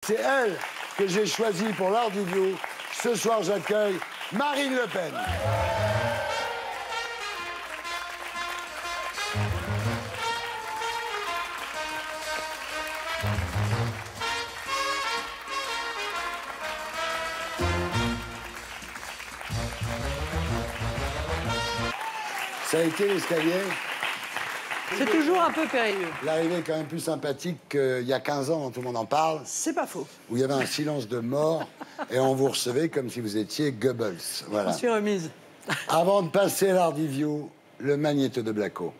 c'est elle que j'ai choisie pour l'Ardiview. Ce soir, j'accueille Marine Le Pen. Ça a été l'escalier? C'est toujours un peu périlleux. L'arrivée est quand même plus sympathique qu'il y a 15 ans, tout le monde en parle. C'est pas faux. Où il y avait un silence de mort et on vous recevait comme si vous étiez Goebbels. Voilà. Je suis remise. Avant de passer à l'Ardiview, le magnéto de Blacko.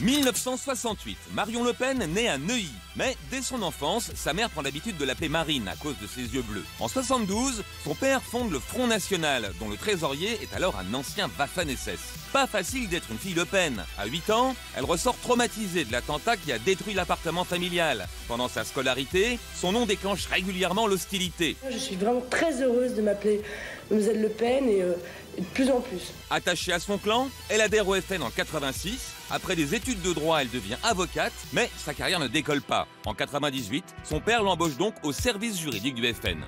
1968, Marion Le Pen naît à Neuilly. Mais dès son enfance, sa mère prend l'habitude de l'appeler Marine à cause de ses yeux bleus. En 72, son père fonde le Front National, dont le trésorier est alors un ancien Waffen-SS. Pas facile d'être une fille Le Pen. À 8 ans, elle ressort traumatisée de l'attentat qui a détruit l'appartement familial. Pendant sa scolarité, son nom déclenche régulièrement l'hostilité. Je suis vraiment très heureuse de m'appeler Mademoiselle Le Pen et de plus en plus. Attachée à son clan, elle adhère au FN en 86. Après des études de droit, elle devient avocate, mais sa carrière ne décolle pas. En 98, son père l'embauche donc au service juridique du FN.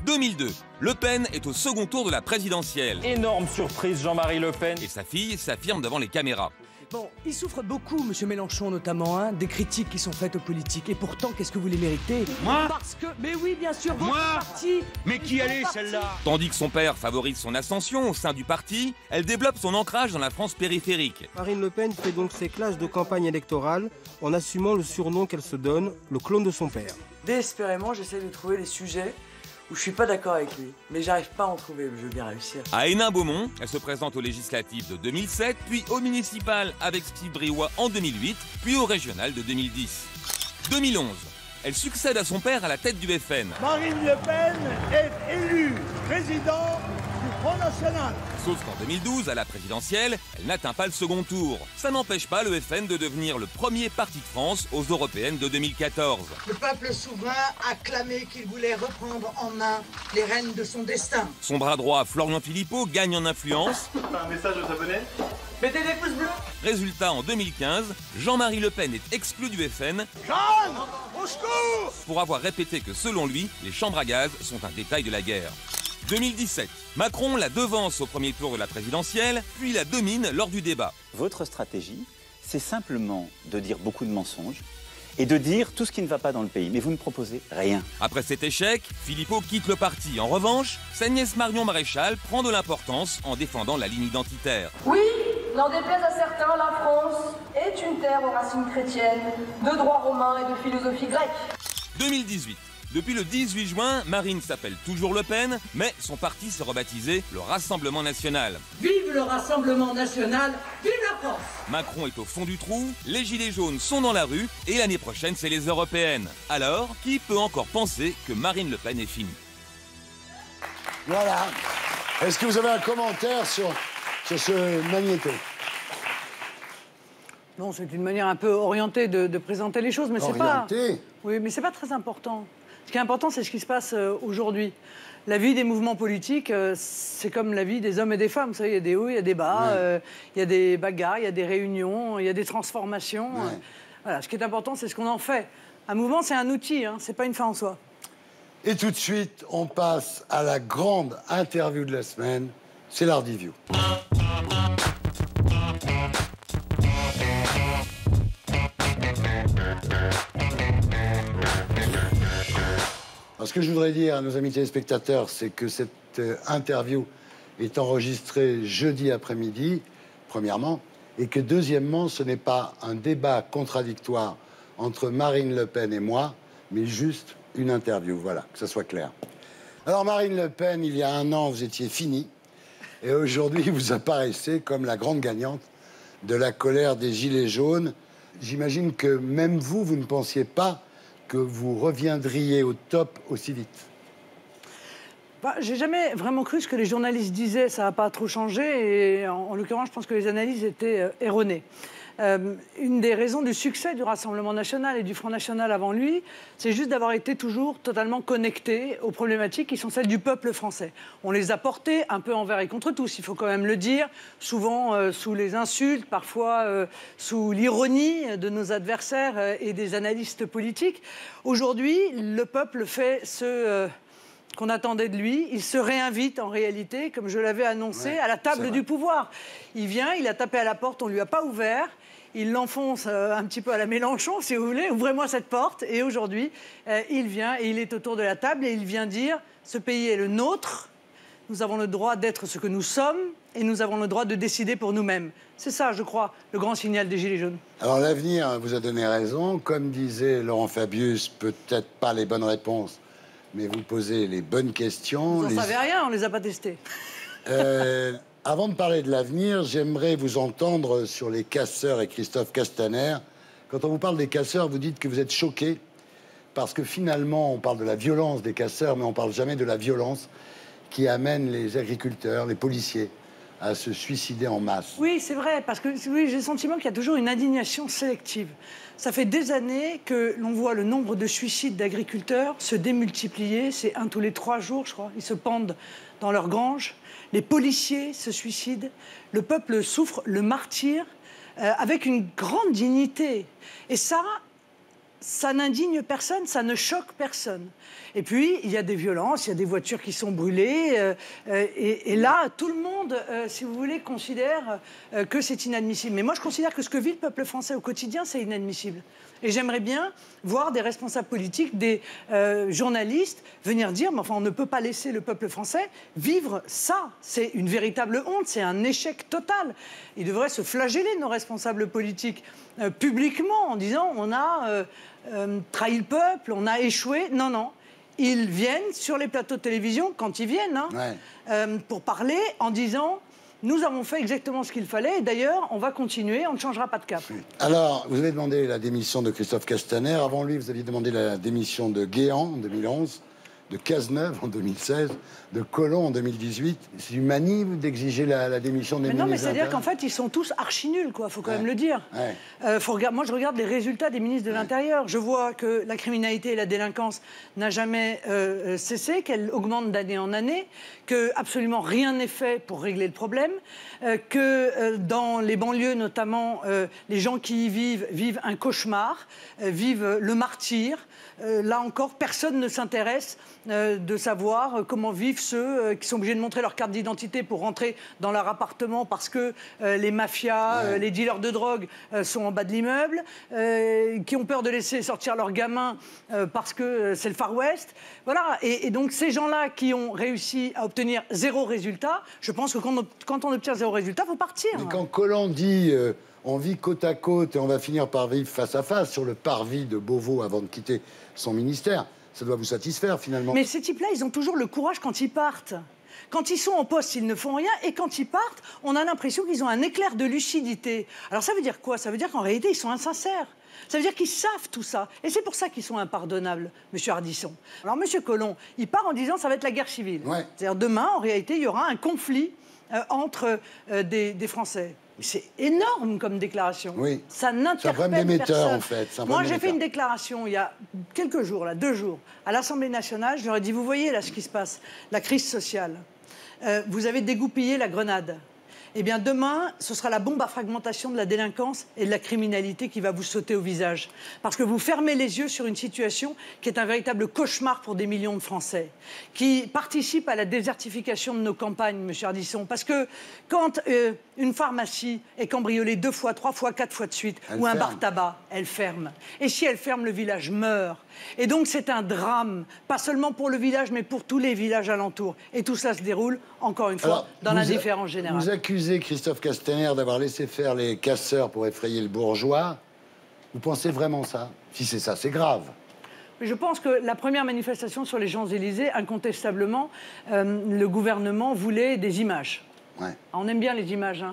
2002, Le Pen est au second tour de la présidentielle. Énorme surprise, Jean-Marie Le Pen. Et sa fille s'affirme devant les caméras. Bon, il souffre beaucoup, M. Mélenchon notamment, hein, des critiques qui sont faites aux politiques. Et pourtant, qu'est-ce que vous les méritez? Moi? Parce que... Mais oui, bien sûr, votre Moi? parti. Mais qui elle est, celle-là? Tandis que son père favorise son ascension au sein du parti, elle développe son ancrage dans la France périphérique. Marine Le Pen fait donc ses classes de campagne électorale en assumant le surnom qu'elle se donne, le clone de son père. Désespérément, j'essaie de trouver les sujets où je suis pas d'accord avec lui. Mais j'arrive pas à en trouver, je veux bien réussir. À Hénin-Beaumont, elle se présente aux législatives de 2007, puis aux municipales avec Steve Briouat en 2008, puis aux régionales de 2010. 2011, elle succède à son père à la tête du FN. Marine Le Pen est élue président du Front National. Sauf qu'en 2012, à la présidentielle, elle n'atteint pas le second tour. Ça n'empêche pas le FN de devenir le premier parti de France aux européennes de 2014. Le peuple souverain a clamé qu'il voulait reprendre en main les rênes de son destin. Son bras droit, Florian Philippot, gagne en influence. Un message aux abonnés? Mettez des pouces bleus. Résultat, en 2015, Jean-Marie Le Pen est exclu du FN Jeanne, au secours! pour avoir répété que, selon lui, les chambres à gaz sont un détail de la guerre. 2017, Macron la devance au premier tour de la présidentielle, puis la domine lors du débat. Votre stratégie, c'est simplement de dire beaucoup de mensonges et de dire tout ce qui ne va pas dans le pays. Mais vous ne proposez rien. Après cet échec, Philippot quitte le parti. En revanche, sa nièce Marion Maréchal prend de l'importance en défendant la ligne identitaire. Oui, n'en déplaise à certains, la France est une terre aux racines chrétiennes, de droit romain et de philosophie grecque. 2018. Depuis le 18 juin, Marine s'appelle toujours Le Pen, mais son parti s'est rebaptisé le Rassemblement National. Vive le Rassemblement National, vive la France! Macron est au fond du trou, les gilets jaunes sont dans la rue, et l'année prochaine, c'est les européennes. Alors, qui peut encore penser que Marine Le Pen est finie? Voilà. Est-ce que vous avez un commentaire sur ce magnéto? Non, c'est une manière un peu orientée de présenter les choses, mais c'est pas... Orienté? Oui, mais c'est pas très important. Ce qui est important, c'est ce qui se passe aujourd'hui. La vie des mouvements politiques, c'est comme la vie des hommes et des femmes. Vous savez, il y a des hauts, il y a des bas, il y a des bagarres, il y a des réunions, il y a des transformations. Ouais. Voilà, ce qui est important, c'est ce qu'on en fait. Un mouvement, c'est un outil, hein, c'est pas une fin en soi. Et tout de suite, on passe à la grande interview de la semaine. C'est l'Ardiview. Alors, ce que je voudrais dire à nos amis téléspectateurs, c'est que cette interview est enregistrée jeudi après-midi, premièrement, et que deuxièmement, ce n'est pas un débat contradictoire entre Marine Le Pen et moi, mais juste une interview, voilà, que ce soit clair. Alors, Marine Le Pen, il y a un an, vous étiez finie, et aujourd'hui, vous apparaissez comme la grande gagnante de la colère des Gilets jaunes. J'imagine que même vous, vous ne pensiez pas que vous reviendriez au top aussi vite. Bah, j'ai jamais vraiment cru ce que les journalistes disaient, ça n'a pas trop changé, et en l'occurrence, je pense que les analyses étaient erronées. Une des raisons du succès du Rassemblement national et du Front national avant lui, c'est juste d'avoir été toujours totalement connecté aux problématiques qui sont celles du peuple français. On les a portées un peu envers et contre tous, il faut quand même le dire, souvent sous les insultes, parfois sous l'ironie de nos adversaires et des analystes politiques. Aujourd'hui, le peuple fait ce qu'on attendait de lui. Il se réinvite en réalité, comme je l'avais annoncé, à la table du pouvoir. Il vient, il a tapé à la porte, on ne lui a pas ouvert. Il l'enfonce un petit peu à la Mélenchon, si vous voulez. Ouvrez-moi cette porte. Et aujourd'hui, il vient et il est autour de la table et il vient dire « Ce pays est le nôtre. Nous avons le droit d'être ce que nous sommes et nous avons le droit de décider pour nous-mêmes. » C'est ça, je crois, le grand signal des Gilets jaunes. Alors l'avenir vous a donné raison. Comme disait Laurent Fabius, peut-être pas les bonnes réponses, mais vous posez les bonnes questions. Vous n'en savez rien, on ne les a pas testés. Avant de parler de l'avenir, j'aimerais vous entendre sur les casseurs et Christophe Castaner. Quand on vous parle des casseurs, vous dites que vous êtes choqué parce que finalement, on parle de la violence des casseurs, mais on ne parle jamais de la violence qui amène les agriculteurs, les policiers à se suicider en masse. Oui, c'est vrai, parce que oui, j'ai le sentiment qu'il y a toujours une indignation sélective. Ça fait des années que l'on voit le nombre de suicides d'agriculteurs se démultiplier. C'est 1 tous les 3 jours, je crois. Ils se pendent dans leurs granges. Les policiers se suicident. Le peuple souffre le martyre avec une grande dignité. Et ça n'indigne personne, ça ne choque personne. Et puis, il y a des violences, il y a des voitures qui sont brûlées. Et là, tout le monde, si vous voulez, considère que c'est inadmissible. Mais moi, je considère que ce que vit le peuple français au quotidien, c'est inadmissible. Et j'aimerais bien voir des responsables politiques, des journalistes venir dire « Mais enfin, on ne peut pas laisser le peuple français vivre ça. C'est une véritable honte, c'est un échec total. » Ils devraient se flageller, nos responsables politiques, publiquement, en disant « On a trahi le peuple, on a échoué. » Non, non. Ils viennent sur les plateaux de télévision, quand ils viennent, pour parler en disant « Nous avons fait exactement ce qu'il fallait et d'ailleurs, on va continuer, on ne changera pas de cap. » Alors, vous avez demandé la démission de Christophe Castaner. Avant lui, vous aviez demandé la démission de Guéant en 2011, de Cazeneuve en 2016, de Collomb en 2018. C'est une manie d'exiger la démission des ministres. Non, mais c'est-à-dire qu'en fait, ils sont tous archi nuls, quoi. Faut quand même le dire. Moi, je regarde les résultats des ministres de l'Intérieur. Je vois que la criminalité et la délinquance n'a jamais cessé, qu'elle augmente d'année en année, que absolument rien n'est fait pour régler le problème, que dans les banlieues, notamment, les gens qui y vivent un cauchemar, vivent le martyre. Là encore, personne ne s'intéresse de savoir comment vivent ceux qui sont obligés de montrer leur carte d'identité pour rentrer dans leur appartement parce que les mafias, les dealers de drogue sont en bas de l'immeuble, qui ont peur de laisser sortir leurs gamins parce que c'est le Far West. Voilà. Et donc ces gens-là qui ont réussi à obtenir 0 résultat, je pense que quand on obtient 0 résultat, il faut partir. Mais quand Collomb dit on vit côte à côte et on va finir par vivre face à face sur le parvis de Beauvau avant de quitter son ministère, ça doit vous satisfaire finalement. Mais ces types-là, ils ont toujours le courage quand ils partent. Quand ils sont en poste, ils ne font rien. Et quand ils partent, on a l'impression qu'ils ont un éclair de lucidité. Alors ça veut dire quoi? Ça veut dire qu'en réalité, ils sont insincères. Ça veut dire qu'ils savent tout ça. Et c'est pour ça qu'ils sont impardonnables, M. Ardisson. Alors M. Collomb, il part en disant ça va être la guerre civile. C'est-à-dire demain, en réalité, il y aura un conflit entre des Français. C'est énorme comme déclaration. Oui. Ça n'interpelle personne. En fait. Moi, j'ai fait une déclaration il y a quelques jours, là, 2 jours, à l'Assemblée nationale. Je leur ai dit, vous voyez là ce qui se passe, la crise sociale. Vous avez dégoupillé la grenade. Eh bien, demain, ce sera la bombe à fragmentation de la délinquance et de la criminalité qui va vous sauter au visage. Parce que vous fermez les yeux sur une situation qui est un véritable cauchemar pour des millions de Français, qui participe à la désertification de nos campagnes, M. Ardisson. Parce que quand une pharmacie est cambriolée 2 fois, 3 fois, 4 fois de suite, ou un bar tabac, elle ferme. Et si elle ferme, le village meurt. Et donc, c'est un drame, pas seulement pour le village, mais pour tous les villages alentours. Et tout cela se déroule, encore une fois, dans l'indifférence générale. Vous accusez Christophe Castaner d'avoir laissé faire les casseurs pour effrayer le bourgeois. Vous pensez vraiment ça? Si c'est ça, c'est grave. Je pense que la première manifestation sur les Champs-Élysées, incontestablement, le gouvernement voulait des images. On aime bien les images,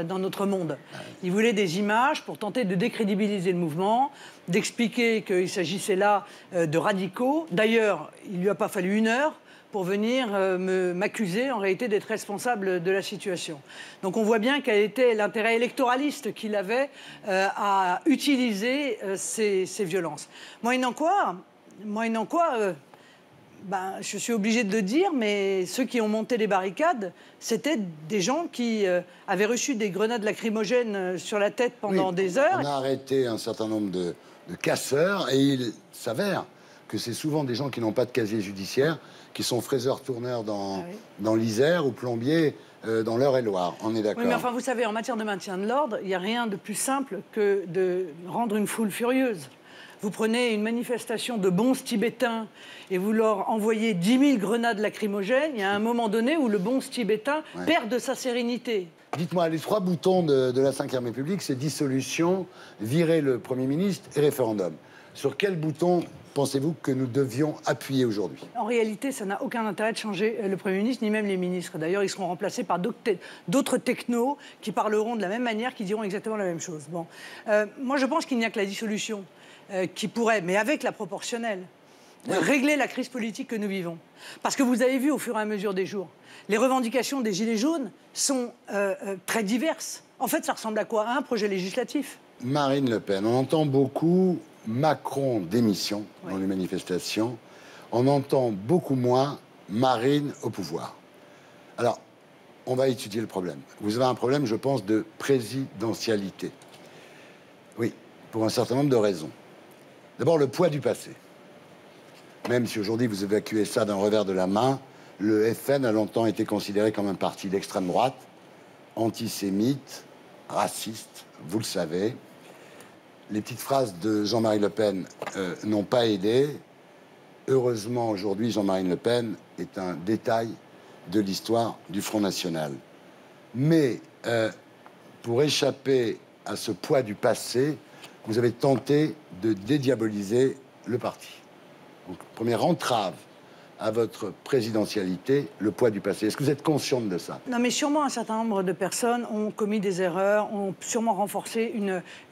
dans notre monde. Il voulait des images pour tenter de décrédibiliser le mouvement, d'expliquer qu'il s'agissait là de radicaux. D'ailleurs, il ne lui a pas fallu 1 heure pour venir m'accuser en réalité d'être responsable de la situation. Donc on voit bien quel était l'intérêt électoraliste qu'il avait à utiliser ces violences. Moyennant quoi, je suis obligée de le dire, mais ceux qui ont monté les barricades, c'était des gens qui avaient reçu des grenades lacrymogènes sur la tête pendant des heures. On a arrêté un certain nombre de casseurs et il s'avère que c'est souvent des gens qui n'ont pas de casier judiciaire, qui sont fraiseurs-tourneurs dans l'Isère ou plombiers dans l'Eure-et-Loire. On est d'accord. Oui, mais enfin, vous savez, en matière de maintien de l'ordre, il n'y a rien de plus simple que de rendre une foule furieuse. Vous prenez une manifestation de bonzes tibétains et vous leur envoyez 10 000 grenades lacrymogènes, il y a un moment donné où le bonze tibétain perd de sa sérénité. Dites-moi, les 3 boutons de la Ve République, c'est dissolution, virer le Premier ministre et référendum. Sur quel bouton pensez-vous que nous devions appuyer aujourd'hui? En réalité, ça n'a aucun intérêt de changer le Premier ministre, ni même les ministres. D'ailleurs, ils seront remplacés par d'autres technos qui parleront de la même manière, qui diront exactement la même chose. Bon. Moi, je pense qu'il n'y a que la dissolution qui pourrait, mais avec la proportionnelle, régler la crise politique que nous vivons. Parce que vous avez vu au fur et à mesure des jours, les revendications des Gilets jaunes sont très diverses. En fait, ça ressemble à quoi? À un projet législatif. Marine Le Pen, on entend beaucoup Macron démission dans les manifestations. On entend beaucoup moins Marine au pouvoir. Alors, on va étudier le problème. Vous avez un problème, je pense, de présidentialité. Oui, pour un certain nombre de raisons. D'abord, le poids du passé. Même si aujourd'hui vous évacuez ça d'un revers de la main, le FN a longtemps été considéré comme un parti d'extrême droite, antisémite, raciste, vous le savez. Les petites phrases de Jean-Marie Le Pen n'ont pas aidé. Heureusement, aujourd'hui, Jean-Marie Le Pen est un détail de l'histoire du Front National. Mais pour échapper à ce poids du passé, vous avez tenté de dédiaboliser le parti. Donc, première entrave à votre présidentialité, le poids du passé. Est-ce que vous êtes consciente de ça? Non, mais sûrement un certain nombre de personnes ont commis des erreurs, ont sûrement renforcé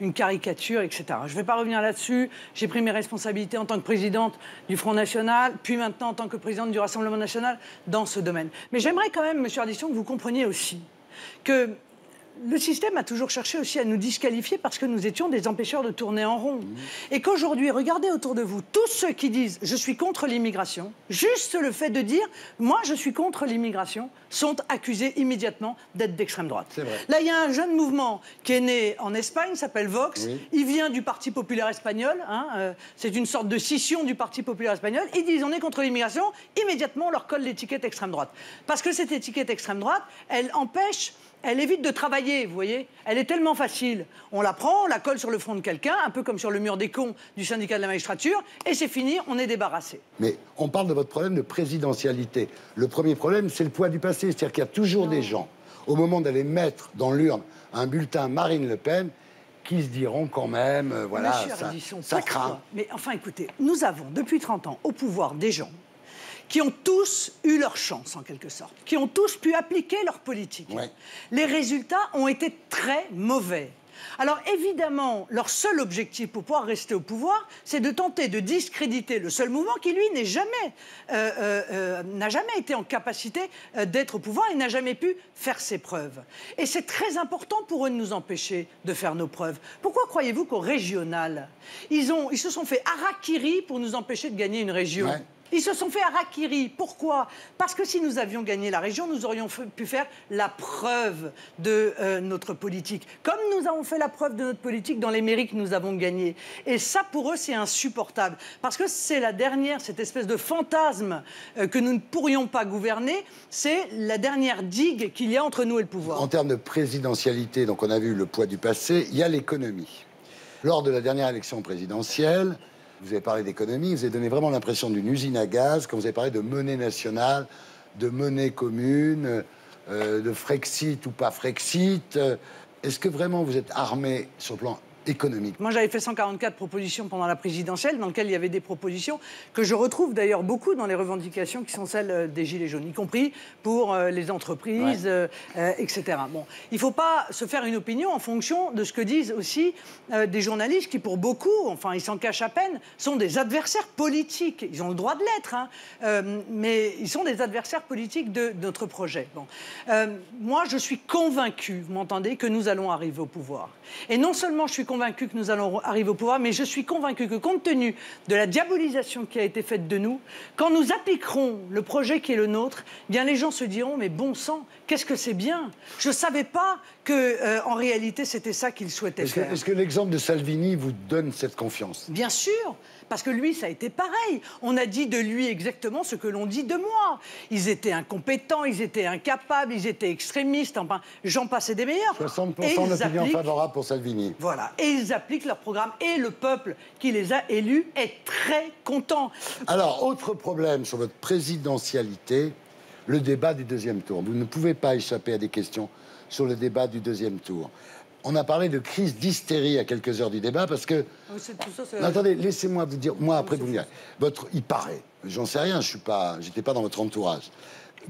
une caricature, etc. Je ne vais pas revenir là-dessus. J'ai pris mes responsabilités en tant que présidente du Front National, puis maintenant en tant que présidente du Rassemblement National dans ce domaine. Mais j'aimerais quand même, monsieur Ardisson, que vous compreniez aussi que le système a toujours cherché aussi à nous disqualifier parce que nous étions des empêcheurs de tourner en rond. Et qu'aujourd'hui, regardez autour de vous, tous ceux qui disent « je suis contre l'immigration », juste le fait de dire « moi, je suis contre l'immigration », sont accusés immédiatement d'être d'extrême droite. Là, il y a un jeune mouvement qui est né en Espagne, s'appelle Vox. Il vient du Parti populaire espagnol. C'est une sorte de scission du Parti populaire espagnol. Ils disent « on est contre l'immigration », immédiatement on leur colle l'étiquette extrême droite. Parce que cette étiquette extrême droite, elle empêche... Elle évite de travailler, vous voyez. Elle est tellement facile. On la prend, on la colle sur le front de quelqu'un, un peu comme sur le mur des cons du syndicat de la magistrature, et c'est fini, on est débarrassé. Mais on parle de votre problème de présidentialité. Le premier problème, c'est le poids du passé. C'est-à-dire qu'il y a toujours des gens, au moment d'aller mettre dans l'urne un bulletin Marine Le Pen, qui se diront quand même, voilà, ça craint. Mais enfin, écoutez, nous avons, depuis 30 ans, au pouvoir des gens qui ont tous eu leur chance, en quelque sorte, qui ont tous pu appliquer leur politique. Les résultats ont été très mauvais. Alors évidemment, leur seul objectif pour pouvoir rester au pouvoir, c'est de tenter de discréditer le seul mouvement qui, lui, n'a jamais été en capacité d'être au pouvoir et n'a jamais pu faire ses preuves. Et c'est très important pour eux de nous empêcher de faire nos preuves. Pourquoi croyez-vous qu'au régional, ils se sont fait harakiri pour nous empêcher de gagner une région? Ils se sont fait harakiri. Pourquoi? Parce que si nous avions gagné la région, nous aurions pu faire la preuve de notre politique. Comme nous avons fait la preuve de notre politique dans les mairies que nous avons gagnées. Et ça, pour eux, c'est insupportable. Parce que c'est la dernière, cette espèce de fantasme que nous ne pourrions pas gouverner, c'est la dernière digue qu'il y a entre nous et le pouvoir. En termes de présidentialité, donc on a vu le poids du passé, il y a l'économie. Lors de la dernière élection présidentielle, vous avez parlé d'économie, vous avez donné vraiment l'impression d'une usine à gaz, quand vous avez parlé de monnaie nationale, de monnaie commune, de Frexit ou pas Frexit. Est-ce que vraiment vous êtes armé sur le plan économique. Moi, j'avais fait 144 propositions pendant la présidentielle, dans lesquelles il y avait des propositions que je retrouve d'ailleurs beaucoup dans les revendications qui sont celles des Gilets jaunes, y compris pour les entreprises, etc. Bon, il ne faut pas se faire une opinion en fonction de ce que disent aussi des journalistes qui, pour beaucoup, enfin, ils s'en cachent à peine, sont des adversaires politiques. Ils ont le droit de l'être, hein, mais ils sont des adversaires politiques de notre projet. Bon. Moi, je suis convaincue, vous m'entendez, que nous allons arriver au pouvoir. Et non seulement je suis convaincue que nous allons arriver au pouvoir, mais je suis convaincue que compte tenu de la diabolisation qui a été faite de nous, quand nous appliquerons le projet qui est le nôtre, eh bien les gens se diront, mais bon sang, qu'est-ce que c'est bien. Je ne savais pas qu'en réalité c'était ça qu'ils souhaitaient faire. Est-ce que l'exemple de Salvini vous donne cette confiance? Bien sûr, parce que lui, ça a été pareil. On a dit de lui exactement ce que l'on dit de moi. Ils étaient incompétents, ils étaient incapables, ils étaient extrémistes, enfin, j'en passais des meilleurs. 60% d'opinion favorable pour Salvini. Voilà, et ils appliquent leur programme. Et le peuple qui les a élus est très content. Alors, autre problème sur votre présidentialité, le débat du deuxième tour. Vous ne pouvez pas échapper à des questions sur le débat du deuxième tour. On a parlé de crise d'hystérie à quelques heures du débat parce que... Non, attendez, laissez-moi vous dire... Moi, après, vous me direz... Il paraît, j'en sais rien, j'étais pas dans votre entourage,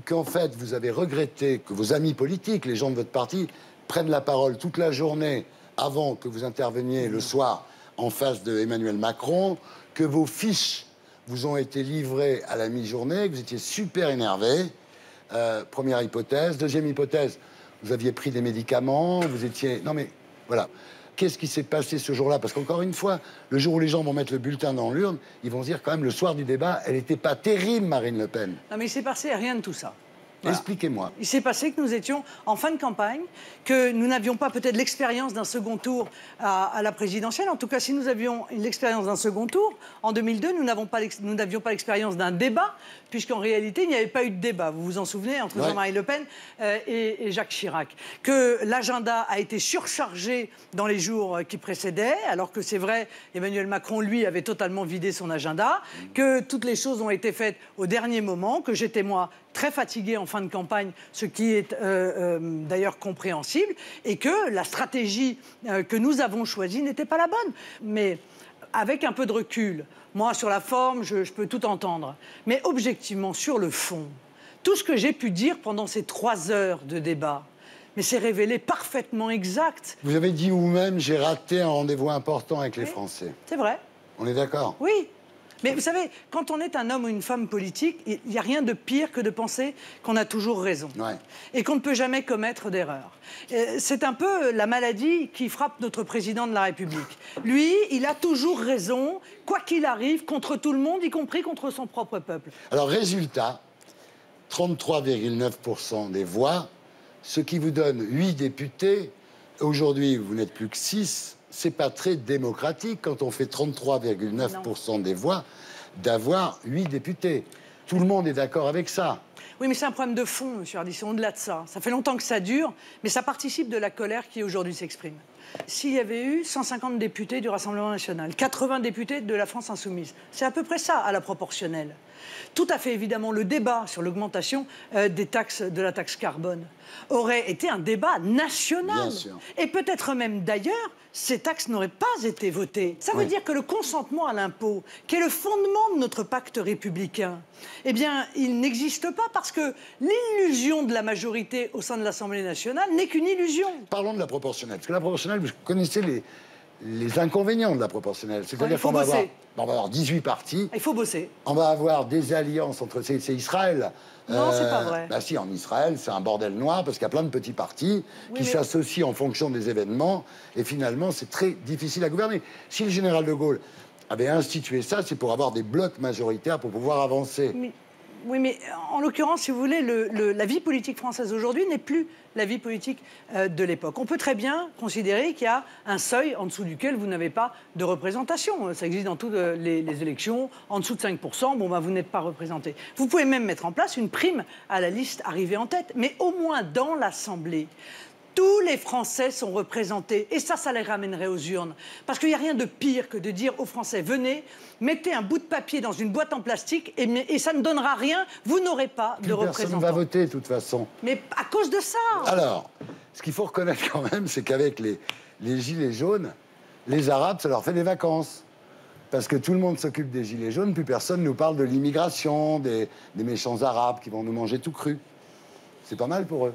qu'en fait, vous avez regretté que vos amis politiques, les gens de votre parti, prennent la parole toute la journée avant que vous interveniez le soir en face de Emmanuel Macron, que vos fiches vous ont été livrées à la mi-journée, que vous étiez super énervé. Première hypothèse. Deuxième hypothèse... Vous aviez pris des médicaments, vous étiez... Non mais, voilà. Qu'est-ce qui s'est passé ce jour-là? Parce qu'encore une fois, le jour où les gens vont mettre le bulletin dans l'urne, ils vont se dire quand même, le soir du débat, elle n'était pas terrible, Marine Le Pen. Non mais il s'est passé rien de tout ça. Voilà. Expliquez-moi. Il s'est passé que nous étions en fin de campagne, que nous n'avions pas peut-être l'expérience d'un second tour à la présidentielle. En tout cas, si nous avions l'expérience d'un second tour, en 2002, nous n'avions pas l'expérience d'un débat, puisqu'en réalité, il n'y avait pas eu de débat. Vous vous en souvenez, entre Jean-Marie Le Pen et Jacques Chirac. Que l'agenda a été surchargé dans les jours qui précédaient, alors que c'est vrai, Emmanuel Macron, lui, avait totalement vidé son agenda, que toutes les choses ont été faites au dernier moment, que j'étais, moi, très fatigué en fin de campagne, ce qui est d'ailleurs compréhensible, et que la stratégie que nous avons choisie n'était pas la bonne. Mais avec un peu de recul, moi, sur la forme, je peux tout entendre. Mais objectivement, sur le fond, tout ce que j'ai pu dire pendant ces 3 heures de débat, mais c'est révélé parfaitement exact. Vous avez dit vous-même, j'ai raté un rendez-vous important avec les Français. C'est vrai. On est d'accord? Oui. Mais vous savez, quand on est un homme ou une femme politique, il n'y a rien de pire que de penser qu'on a toujours raison. Ouais. Et qu'on ne peut jamais commettre d'erreur. C'est un peu la maladie qui frappe notre président de la République. Lui, il a toujours raison, quoi qu'il arrive, contre tout le monde, y compris contre son propre peuple. Alors, résultat, 33,9% des voix, ce qui vous donne 8 députés. Aujourd'hui, vous n'êtes plus que 6. C'est pas très démocratique quand on fait 33,9% des voix d'avoir 8 députés. Tout le monde est d'accord avec ça. Oui, mais c'est un problème de fond, M. Ardisson, au-delà de ça. Ça fait longtemps que ça dure, mais ça participe de la colère qui aujourd'hui s'exprime. S'il y avait eu 150 députés du Rassemblement national, 80 députés de la France insoumise, c'est à peu près ça à la proportionnelle. Tout à fait évidemment, le débat sur l'augmentation de la taxe carbone aurait été un débat national. Bien sûr. Et peut-être même d'ailleurs, ces taxes n'auraient pas été votées. Ça veut dire que le consentement à l'impôt, qui est le fondement de notre pacte républicain, eh bien, il n'existe pas parce que l'illusion de la majorité au sein de l'Assemblée nationale n'est qu'une illusion. Parlons de la proportionnelle. Parce que la proportionnelle, vous connaissez les inconvénients de la proportionnelle. C'est-à-dire qu'on va avoir 18 partis. Il faut bosser. On va avoir des alliances entre... C'est Israël. Non, c'est pas vrai. Bah si, en Israël, c'est un bordel noir parce qu'il y a plein de petits partis qui s'associent en fonction des événements. Et finalement, c'est très difficile à gouverner. Si le général de Gaulle avait institué ça, c'est pour avoir des blocs majoritaires pour pouvoir avancer. Oui, mais en l'occurrence, si vous voulez, la vie politique française aujourd'hui n'est plus la vie politique de l'époque. On peut très bien considérer qu'il y a un seuil en dessous duquel vous n'avez pas de représentation. Ça existe dans toutes les élections. En dessous de 5%, bon, vous n'êtes pas représenté. Vous pouvez même mettre en place une prime à la liste arrivée en tête. Mais au moins dans l'Assemblée, tous les Français sont représentés. Et ça les ramènerait aux urnes. Parce qu'il n'y a rien de pire que de dire aux Français, venez, mettez un bout de papier dans une boîte en plastique et ça ne donnera rien, vous n'aurez pas de représentants. Personne ne va voter, de toute façon. Mais à cause de ça. Alors, ce qu'il faut reconnaître quand même, c'est qu'avec les Gilets jaunes, Les Arabes, ça leur fait des vacances. Parce que tout le monde s'occupe des gilets jaunes, plus personne nous parle de l'immigration, des méchants Arabes qui vont nous manger tout cru. C'est pas mal pour eux.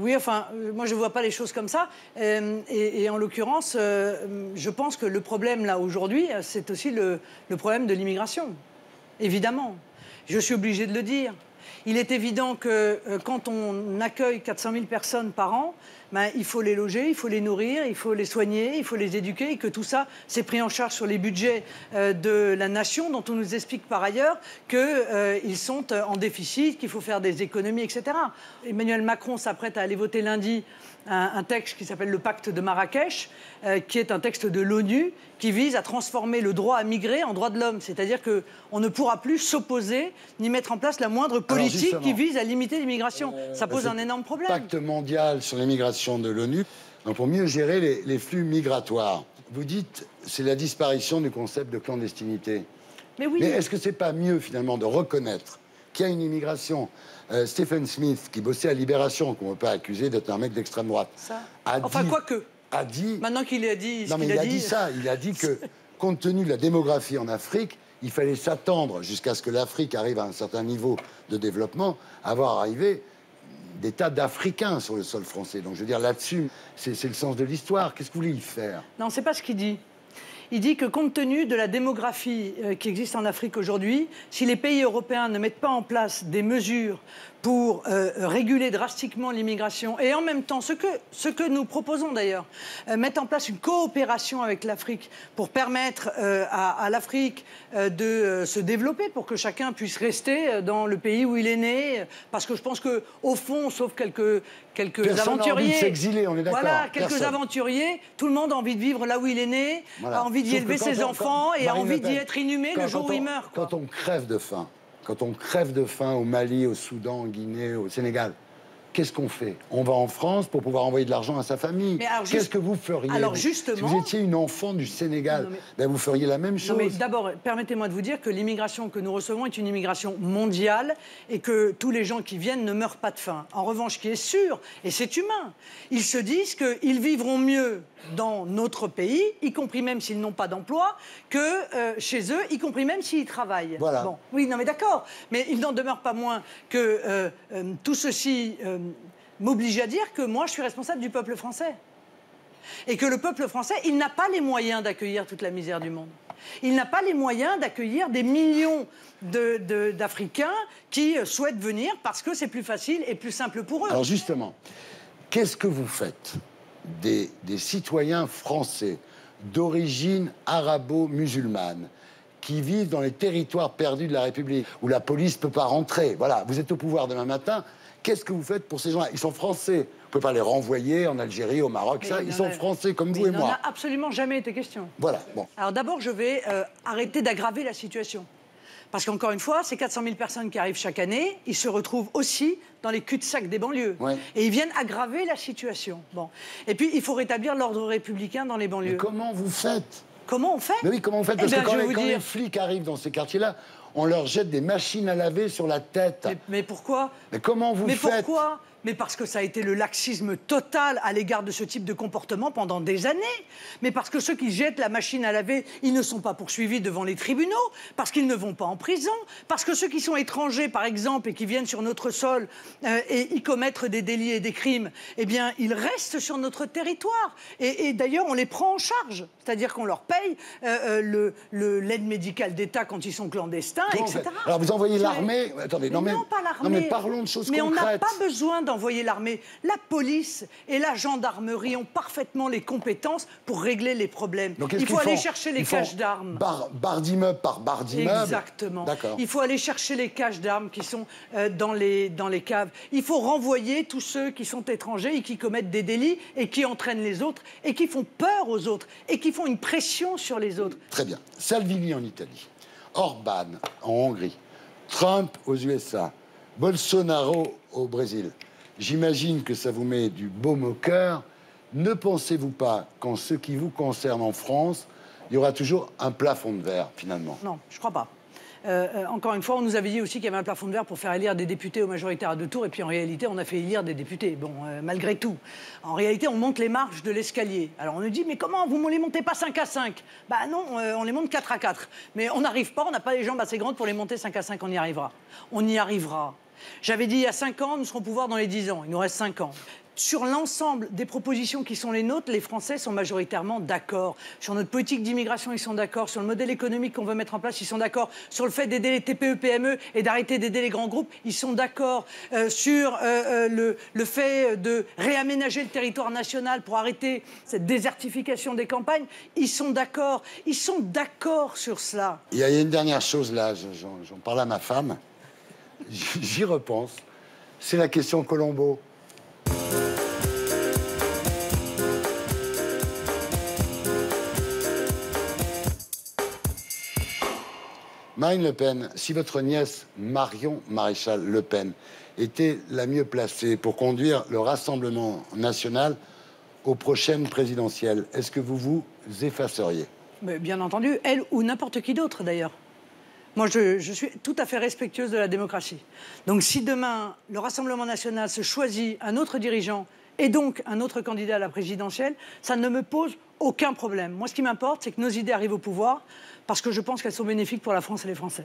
Oui, enfin, moi je ne vois pas les choses comme ça. Et en l'occurrence, je pense que le problème là aujourd'hui, c'est aussi le problème de l'immigration. Évidemment. Je suis obligée de le dire. Il est évident que quand on accueille 400 000 personnes par an, ben, il faut les loger, il faut les nourrir, il faut les soigner, il faut les éduquer, et que tout ça, c'est pris en charge sur les budgets de la nation, dont on nous explique par ailleurs qu'ils sont en déficit, qu'il faut faire des économies, etc. Emmanuel Macron s'apprête à aller voter lundi un texte qui s'appelle le Pacte de Marrakech, qui est un texte de l'ONU qui vise à transformer le droit à migrer en droit de l'homme. C'est-à-dire qu'on ne pourra plus s'opposer ni mettre en place la moindre politique qui vise à limiter l'immigration. Ça pose un énorme problème. Pacte mondial sur l'immigration de l'ONU, pour mieux gérer les flux migratoires. Vous dites c'est la disparition du concept de clandestinité. Mais oui. Mais est-ce que c'est pas mieux finalement de reconnaître qu'il y a une immigration? Stephen Smith, qui bossait à Libération, qu'on ne peut pas accuser d'être un mec d'extrême droite, a dit... Maintenant qu'il a dit non, mais il a dit ça. Il a dit que, compte tenu de la démographie en Afrique, il fallait s'attendre, jusqu'à ce que l'Afrique arrive à un certain niveau de développement, à voir arriver des tas d'Africains sur le sol français. Donc, je veux dire, là-dessus, c'est le sens de l'histoire. Qu'est-ce que vous voulez y faire? Non, c'est pas ce qu'il dit. Il dit que compte tenu de la démographie qui existe en Afrique aujourd'hui, si les pays européens ne mettent pas en place des mesures pour réguler drastiquement l'immigration et en même temps, ce que nous proposons d'ailleurs, mettre en place une coopération avec l'Afrique pour permettre à l'Afrique de se développer, pour que chacun puisse rester dans le pays où il est né, parce que je pense qu'au fond, sauf quelques Personne aventuriers... n'a envie de s'exiler, on est d'accord. Voilà, quelques aventuriers, tout le monde a envie de vivre là où il est né, a envie d'y élever ses enfants et a envie d'y être inhumé le jour où il meurt. Quand on crève de faim, au Mali, au Soudan, en Guinée, au Sénégal, qu'est-ce qu'on fait? On va en France pour pouvoir envoyer de l'argent à sa famille. Qu'est-ce que vous feriez? Alors justement... Si vous étiez une enfant du Sénégal, vous feriez la même chose. Non, mais d'abord, permettez-moi de vous dire que l'immigration que nous recevons est une immigration mondiale et que tous les gens qui viennent ne meurent pas de faim. En revanche, ce qui est sûr, et c'est humain, ils se disent qu'ils vivront mieux dans notre pays, y compris même s'ils n'ont pas d'emploi, que chez eux, y compris même s'ils travaillent. Voilà. Bon, oui, non mais d'accord, mais il n'en demeure pas moins que tout ceci m'oblige à dire que moi, je suis responsable du peuple français. Et que le peuple français, il n'a pas les moyens d'accueillir toute la misère du monde. Il n'a pas les moyens d'accueillir des millions d'Africains qui souhaitent venir parce que c'est plus facile et plus simple pour eux. Alors justement, qu'est-ce que vous faites des citoyens français d'origine arabo-musulmane qui vivent dans les territoires perdus de la République, où la police ne peut pas rentrer? Voilà, vous êtes au pouvoir demain matin, qu'est-ce que vous faites pour ces gens-là? Ils sont français, vous ne pouvez pas les renvoyer en Algérie, au Maroc, ça, ils sont français comme vous et moi. Il n'en a absolument jamais été question. Voilà, bon. Alors d'abord, je vais arrêter d'aggraver la situation. Parce qu'encore une fois, ces 400 000 personnes qui arrivent chaque année, ils se retrouvent aussi dans les cul-de-sac des banlieues. Ouais. Et ils viennent aggraver la situation. Bon. Et puis, il faut rétablir l'ordre républicain dans les banlieues. Mais comment vous faites? Comment on fait? Mais oui, comment on fait? Parce que quand les flics arrivent dans ces quartiers-là, on leur jette des machines à laver sur la tête. Mais pourquoi? Mais comment vous faites? Mais pourquoi? Mais parce que ça a été le laxisme total à l'égard de ce type de comportement pendant des années. Mais parce que ceux qui jettent la machine à laver, ils ne sont pas poursuivis devant les tribunaux, parce qu'ils ne vont pas en prison, parce que ceux qui sont étrangers, par exemple, et qui viennent sur notre sol et y commettre des délits et des crimes, eh bien, ils restent sur notre territoire. Et d'ailleurs, on les prend en charge. C'est-à-dire qu'on leur paye l'aide médicale d'État quand ils sont clandestins, etc. Alors, vous envoyez l'armée... Attendez, non, pas l'armée. Non, mais parlons de choses concrètes. Mais on n'a pas besoin d'envoyer l'armée. La police et la gendarmerie ont parfaitement les compétences pour régler les problèmes. Donc, il faut aller chercher les caches d'armes. Barre d'immeuble par barre d'immeuble. Exactement. D'accord. Il faut aller chercher les caches d'armes qui sont dans les caves. Il faut renvoyer tous ceux qui sont étrangers et qui commettent des délits et qui entraînent les autres et qui font peur aux autres et qui font une pression sur les autres. Très bien. Salvini en Italie, Orban en Hongrie, Trump aux USA, Bolsonaro au Brésil. J'imagine que ça vous met du baume au cœur. Ne pensez-vous pas qu'en ce qui vous concerne en France, il y aura toujours un plafond de verre, finalement? Non, je ne crois pas. Encore une fois, on nous avait dit aussi qu'il y avait un plafond de verre pour faire élire des députés au majoritaire à 2 tours, et puis en réalité, on a fait élire des députés. Bon, malgré tout. En réalité, on monte les marches de l'escalier. Alors on nous dit, mais comment, vous ne les montez pas 5 à 5? Bah non, on les monte 4 à 4. Mais on n'arrive pas, on n'a pas les jambes assez grandes pour les monter 5 à 5, on y arrivera. On y arrivera. J'avais dit il y a 5 ans, nous serons au pouvoir dans les 10 ans. Il nous reste 5 ans. Sur l'ensemble des propositions qui sont les nôtres, les Français sont majoritairement d'accord. Sur notre politique d'immigration, ils sont d'accord. Sur le modèle économique qu'on veut mettre en place, ils sont d'accord. Sur le fait d'aider les TPE, PME et d'arrêter d'aider les grands groupes, ils sont d'accord. Sur le fait de réaménager le territoire national pour arrêter cette désertification des campagnes, ils sont d'accord. Ils sont d'accord sur cela. Il y a une dernière chose là, j'en parle à ma femme. J'y repense. C'est la question Colombo. Marine Le Pen, si votre nièce Marion Maréchal Le Pen était la mieux placée pour conduire le Rassemblement national aux prochaines présidentielles, est-ce que vous vous effaceriez? Mais bien entendu, elle ou n'importe qui d'autre d'ailleurs. Moi, je suis tout à fait respectueuse de la démocratie. Donc si demain, le Rassemblement national se choisit un autre dirigeant et donc un autre candidat à la présidentielle, ça ne me pose aucun problème. Moi, ce qui m'importe, c'est que nos idées arrivent au pouvoir parce que je pense qu'elles sont bénéfiques pour la France et les Français.